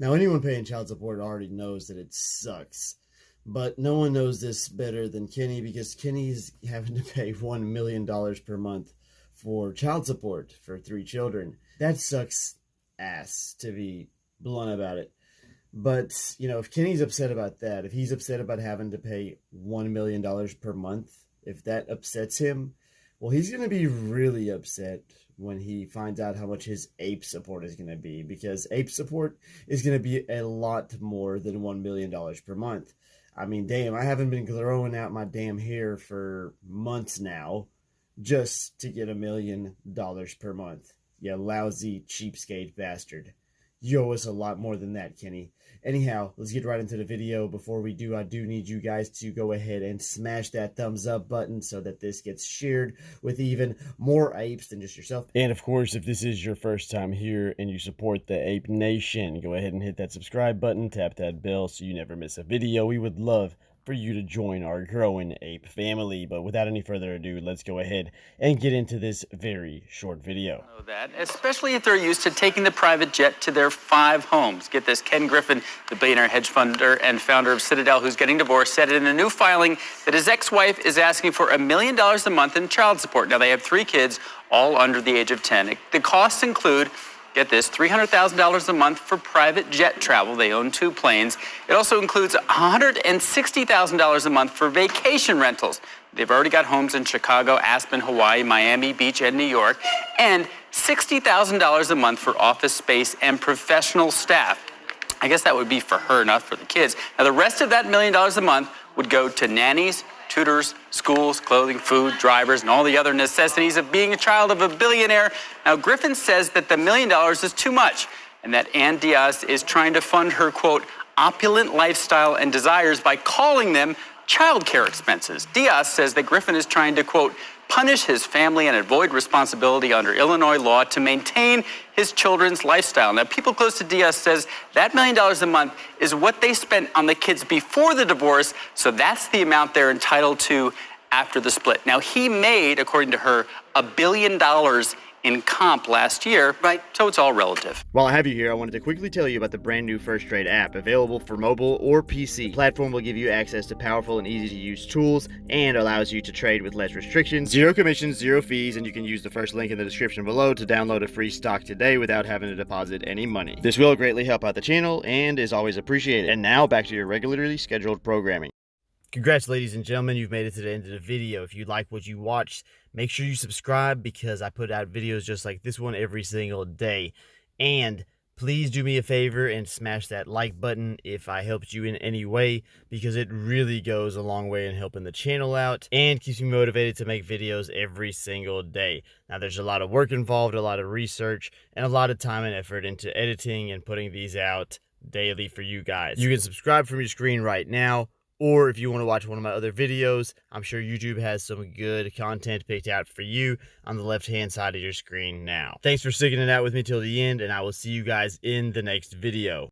Now, anyone paying child support already knows that it sucks, but no one knows this better than Kenny, because Kenny's having to pay $1 million per month for child support for 3 children. That sucks ass, to be blunt about it. But, you know, if Kenny's upset about that, if he's upset about having to pay $1 million per month, if that upsets him, well, he's going to be really upset when he finds out how much his ape support is going to be, because ape support is going to be a lot more than $1 million per month. I mean, damn, I haven't been growing out my damn hair for months now just to get $1 million per month. You lousy cheapskate bastard. You owe us a lot more than that, Kenny. Anyhow, let's get right into the video. Before we do, I do need you guys to go ahead and smash that thumbs up button so that this gets shared with even more apes than just yourself. And of course, if this is your first time here and you support the Ape Nation, go ahead and hit that subscribe button, tap that bell so you never miss a video. We would love for you to join our growing ape family. But without any further ado, let's go ahead and get into this very short video. Know that, especially if they're used to taking the private jet to their 5 homes. Get this, Ken Griffin, the billionaire hedge funder and founder of Citadel, who's getting divorced, said in a new filing that his ex-wife is asking for $1 million a month in child support. Now, they have 3 kids, all under the age of 10. The costs include, get this, $300,000 a month for private jet travel. They own 2 planes. It also includes $160,000 a month for vacation rentals. They've already got homes in Chicago, Aspen, Hawaii, Miami Beach, and New York, and $60,000 a month for office space and professional staff. I guess that would be for her, not for the kids. Now, the rest of that $1 million a month would go to nannies, tutors, schools, clothing, food, drivers, and all the other necessities of being a child of a billionaire. Now, Griffin says that the $1 million is too much, and that Ann Diaz is trying to fund her, quote, opulent lifestyle and desires by calling them childcare expenses. Diaz says that Griffin is trying to, quote, punish his family and avoid responsibility under Illinois law to maintain his children's lifestyle. Now, people close to Diaz says that $1 million a month is what they spent on the kids before the divorce, so that's the amount they're entitled to after the split. Now, he made, according to her, $1 billion in comp last year, right? So it's all relative. While I have you here, I wanted to quickly tell you about the brand new First Trade app, available for mobile or PC. The platform will give you access to powerful and easy to use tools and allows you to trade with less restrictions, 0 commissions, 0 fees, and you can use the first link in the description below to download a free stock today without having to deposit any money. This will greatly help out the channel and is always appreciated. And now back to your regularly scheduled programming. Congrats, ladies and gentlemen, you've made it to the end of the video. If you like what you watched, make sure you subscribe, because I put out videos just like this one every single day. And please do me a favor and smash that like button if I helped you in any way, because it really goes a long way in helping the channel out and keeps me motivated to make videos every single day. Now, there's a lot of work involved, a lot of research, and a lot of time and effort into editing and putting these out daily for you guys. You can subscribe from your screen right now, or if you want to watch one of my other videos, I'm sure YouTube has some good content picked out for you on the left-hand side of your screen now. Thanks for sticking it out with me till the end, and I will see you guys in the next video.